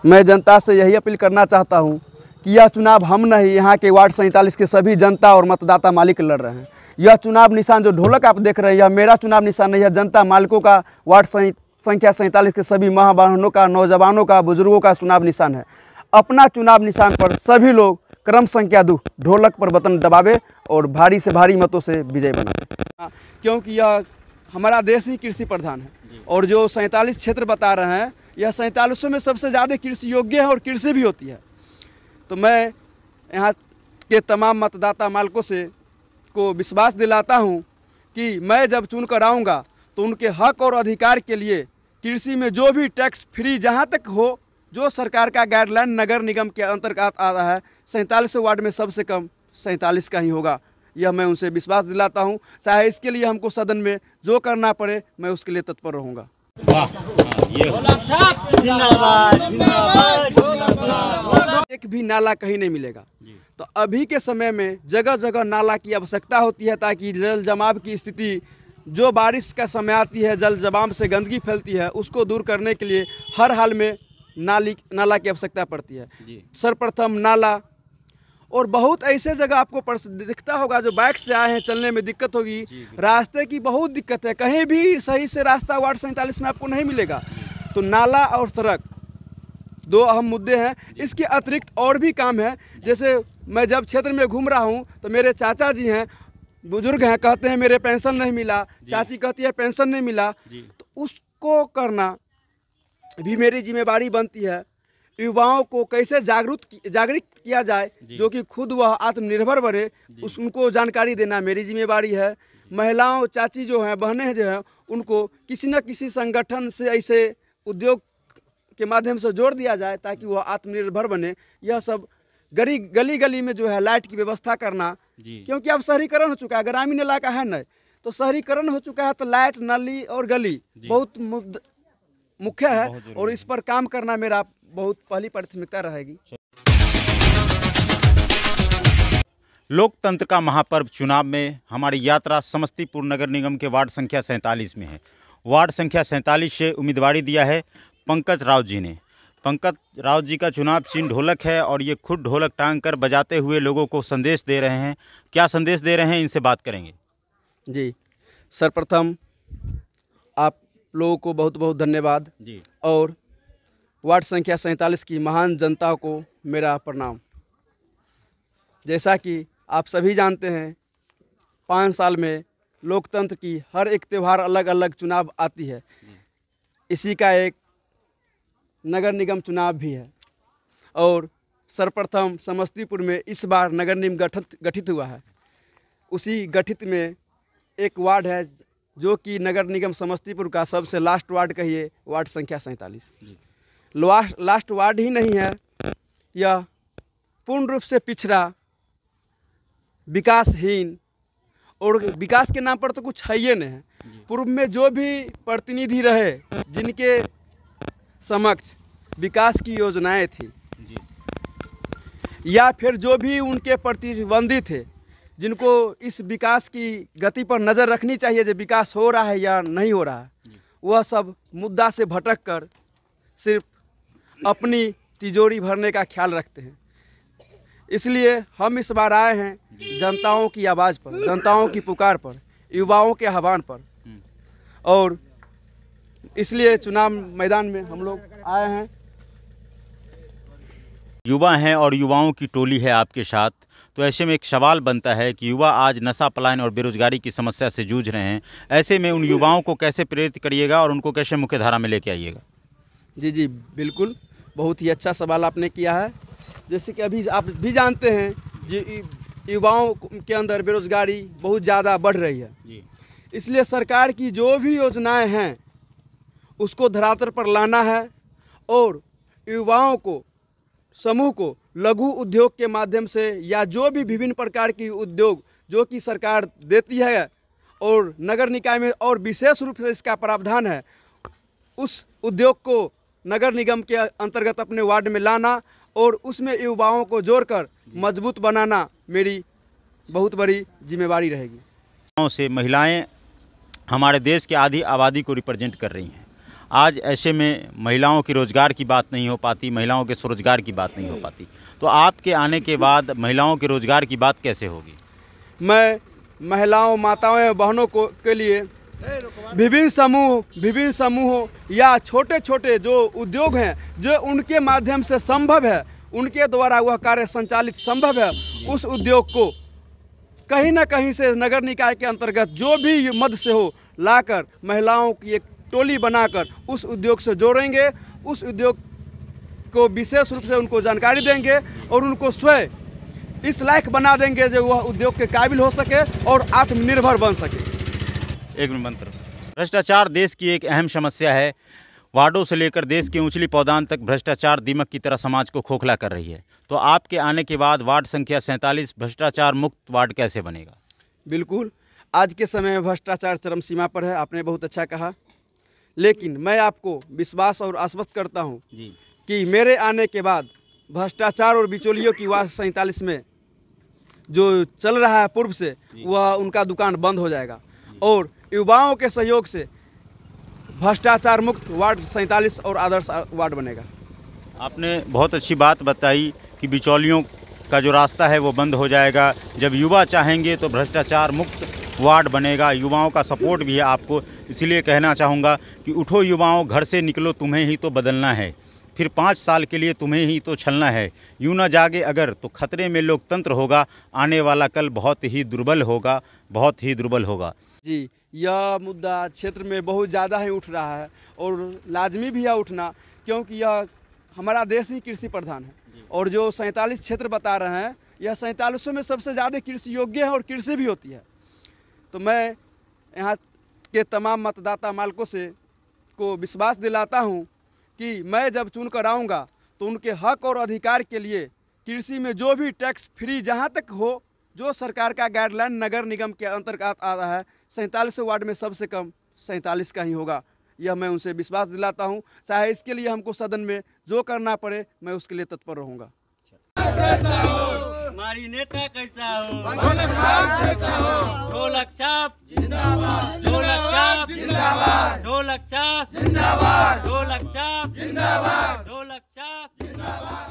मैं जनता से यही अपील करना चाहता हूं कि यह चुनाव हम नहीं, यहाँ के वार्ड 47 के सभी जनता और मतदाता मालिक लड़ रहे हैं। यह चुनाव निशान जो ढोलक आप देख रहे हैं, यह मेरा चुनाव निशान नहीं है, जनता मालिकों का, वार्ड संख्या 47 के सभी माँ बहनों का, नौजवानों का, बुजुर्गों का चुनाव निशान है। अपना चुनाव निशान पर सभी लोग क्रम संख्या 2 ढोलक पर बटन दबावे और भारी से भारी मतों से विजय बनावे, क्योंकि यह हमारा देश ही कृषि प्रधान है। और जो 47 क्षेत्र बता रहे हैं, यह 47 में सबसे ज़्यादा कृषि योग्य है और कृषि भी होती है। तो मैं यहाँ के तमाम मतदाता मालिकों से को विश्वास दिलाता हूँ कि मैं जब चुन कर आऊँगा तो उनके हक और अधिकार के लिए कृषि में जो भी टैक्स फ्री जहाँ तक हो, जो सरकार का गाइडलाइन नगर निगम के अंतर्गत आ रहा है, 47 वार्ड में सबसे कम 47 का ही होगा। यह मैं उनसे विश्वास दिलाता हूं। चाहे इसके लिए हमको सदन में जो करना पड़े, मैं उसके लिए तत्पर रहूंगा। एक भी नाला कहीं नहीं मिलेगा। तो अभी के समय में जगह जगह नाला की आवश्यकता होती है, ताकि जल जमाव की स्थिति, जो बारिश का समय आती है, जल जमाव से गंदगी फैलती है, उसको दूर करने के लिए हर हाल में नाला की आवश्यकता पड़ती है। सर्वप्रथम नाला, और बहुत ऐसे जगह आपको दिखता होगा जो बाइक से आए हैं, चलने में दिक्कत होगी, रास्ते की बहुत दिक्कत है, कहीं भी सही से रास्ता वार्ड 47 में आपको नहीं मिलेगा। तो नाला और सड़क 2 अहम मुद्दे हैं। इसके अतिरिक्त और भी काम है। जैसे मैं जब क्षेत्र में घूम रहा हूं तो मेरे चाचा जी हैं, बुजुर्ग हैं, कहते हैं मेरे पेंशन नहीं मिला, चाची कहती है पेंशन नहीं मिला, तो उसको करना भी मेरी जिम्मेवारी बनती है। युवाओं को कैसे जागरूक किया जाए, जो कि खुद वह आत्मनिर्भर बने, उनको जानकारी देना मेरी जिम्मेवारी है। महिलाओं, चाची जो हैं, बहनें जो हैं, उनको किसी न किसी संगठन से, ऐसे उद्योग के माध्यम से जोड़ दिया जाए ताकि वह आत्मनिर्भर बने। यह सब गली गली में जो है लाइट की व्यवस्था करना, क्योंकि अब शहरीकरण हो चुका है, ग्रामीण इलाका है नहीं, तो शहरीकरण हो चुका है, तो लाइट, नली और गली बहुत मुख्य है, और इस पर काम करना मेरा बहुत पहली प्राथमिकता रहेगी। लोकतंत्र का महापर्व चुनाव में हमारी यात्रा समस्तीपुर नगर निगम के वार्ड संख्या 47 में है। वार्ड संख्या 47 से उम्मीदवारी दिया है पंकज राव जी ने। पंकज राव जी का चुनाव चिन्ह ढोलक है और ये खुद ढोलक टांग कर बजाते हुए लोगों को संदेश दे रहे हैं। क्या संदेश दे रहे हैं, इनसे बात करेंगे। जी, सर्वप्रथम आप लोगों को बहुत बहुत धन्यवाद जी, और वार्ड संख्या 47 की महान जनता को मेरा प्रणाम। जैसा कि आप सभी जानते हैं, 5 साल में लोकतंत्र की हर एक त्यौहार अलग अलग चुनाव आती है। इसी का एक नगर निगम चुनाव भी है, और सर्वप्रथम समस्तीपुर में इस बार नगर निगम गठित हुआ है। उसी गठित में एक वार्ड है जो कि नगर निगम समस्तीपुर का सबसे लास्ट वार्ड कहिए, वार्ड संख्या 47। लास्ट वार्ड ही नहीं है, यह पूर्ण रूप से पिछड़ा, विकासहीन, और विकास के नाम पर तो कुछ है ही नहीं है। पूर्व में जो भी प्रतिनिधि रहे, जिनके समक्ष विकास की योजनाएं थी, या फिर जो भी उनके प्रतिद्वंदी थे, जिनको इस विकास की गति पर नज़र रखनी चाहिए, जो विकास हो रहा है या नहीं हो रहा है, वह सब मुद्दा से भटक कर सिर्फ अपनी तिजोरी भरने का ख्याल रखते हैं। इसलिए हम इस बार आए हैं जनताओं की आवाज़ पर, जनताओं की पुकार पर, युवाओं के आह्वान पर, और इसलिए चुनाव मैदान में हम लोग आए हैं। युवा हैं और युवाओं की टोली है आपके साथ, तो ऐसे में एक सवाल बनता है कि युवा आज नशा, पलायन और बेरोजगारी की समस्या से जूझ रहे हैं। ऐसे में उन युवाओं को कैसे प्रेरित करिएगा और उनको कैसे मुख्य धारा में लेके आइएगा? जी, बिल्कुल, बहुत ही अच्छा सवाल आपने किया है। जैसे कि अभी आप भी जानते हैं, युवाओं के अंदर बेरोजगारी बहुत ज़्यादा बढ़ रही है। इसलिए सरकार की जो भी योजनाएं हैं उसको धरातल पर लाना है, और युवाओं को, समूह को लघु उद्योग के माध्यम से, या जो भी विभिन्न प्रकार की उद्योग जो कि सरकार देती है और नगर निकाय में और विशेष रूप से इसका प्रावधान है, उस उद्योग को नगर निगम के अंतर्गत अपने वार्ड में लाना और उसमें युवाओं को जोड़कर मजबूत बनाना मेरी बहुत बड़ी जिम्मेवारी रहेगी। से महिलाएं हमारे देश की आधी आबादी को रिप्रेजेंट कर रही हैं। आज ऐसे में महिलाओं की रोज़गार की बात नहीं हो पाती, महिलाओं के स्वरोजगार की बात नहीं हो पाती। तो आपके आने के बाद महिलाओं के रोज़गार की बात कैसे होगी? मैं महिलाओं, माताओं एवं बहनों को के लिए विभिन्न समूहों या छोटे छोटे जो उद्योग हैं, जो उनके माध्यम से संभव है, उनके द्वारा वह कार्य संचालित संभव है, उस उद्योग को कहीं ना कहीं से नगर निकाय के अंतर्गत जो भी मद से हो लाकर महिलाओं की एक टोली बनाकर उस उद्योग से जोड़ेंगे। उस उद्योग को विशेष रूप से उनको जानकारी देंगे और उनको स्वयं इस लायक बना देंगे जो वह उद्योग के काबिल हो सके और आत्मनिर्भर बन सके। एक मंत्र, भ्रष्टाचार देश की एक अहम समस्या है। वार्डों से लेकर देश के ऊंचली पौधान तक भ्रष्टाचार दीमक की तरह समाज को खोखला कर रही है। तो आपके आने के बाद वार्ड संख्या 47 भ्रष्टाचार मुक्त वार्ड कैसे बनेगा? बिल्कुल, आज के समय में भ्रष्टाचार चरम सीमा पर है, आपने बहुत अच्छा कहा। लेकिन मैं आपको विश्वास और आश्वस्त करता हूँ कि मेरे आने के बाद भ्रष्टाचार और बिचौलियों की वार्ड 47 में जो चल रहा है पूर्व से, वह उनका दुकान बंद हो जाएगा और युवाओं के सहयोग से भ्रष्टाचार मुक्त वार्ड 47 और आदर्श वार्ड बनेगा। आपने बहुत अच्छी बात बताई कि बिचौलियों का जो रास्ता है वो बंद हो जाएगा। जब युवा चाहेंगे तो भ्रष्टाचार मुक्त वार्ड बनेगा। युवाओं का सपोर्ट भी है आपको, इसलिए कहना चाहूँगा कि उठो युवाओं, घर से निकलो, तुम्हें ही तो बदलना है, फिर 5 साल के लिए तुम्हें ही तो छलना है। यूँ ना जागे अगर तो खतरे में लोकतंत्र होगा, आने वाला कल बहुत ही दुर्बल होगा, बहुत ही दुर्बल होगा। जी, यह मुद्दा क्षेत्र में बहुत ज़्यादा ही उठ रहा है और लाजमी भी है उठना, क्योंकि यह हमारा देश ही कृषि प्रधान है और जो 47 क्षेत्र बता रहे हैं, यह 47 में सबसे ज़्यादा कृषि योग्य है और कृषि भी होती है। तो मैं यहाँ के तमाम मतदाता मालिकों से को विश्वास दिलाता हूँ कि मैं जब चुन कर आऊँगा तो उनके हक और अधिकार के लिए कृषि में जो भी टैक्स फ्री जहाँ तक हो, जो सरकार का गाइडलाइन नगर निगम के अंतर्गत आ रहा है, 47 वार्ड में सबसे कम 47 का ही होगा। यह मैं उनसे विश्वास दिलाता हूं। चाहे इसके लिए हमको सदन में जो करना पड़े, मैं उसके लिए तत्पर रहूंगा। हमारी नेता कैसा हो, ढोलक छाप जिंदाबाद, ढोलक छाप जिंदाबाद, ढोलक छाप जिंदाबाद, ढोलक छाप जिंदाबाद, ढोलक छाप जिंदाबाद।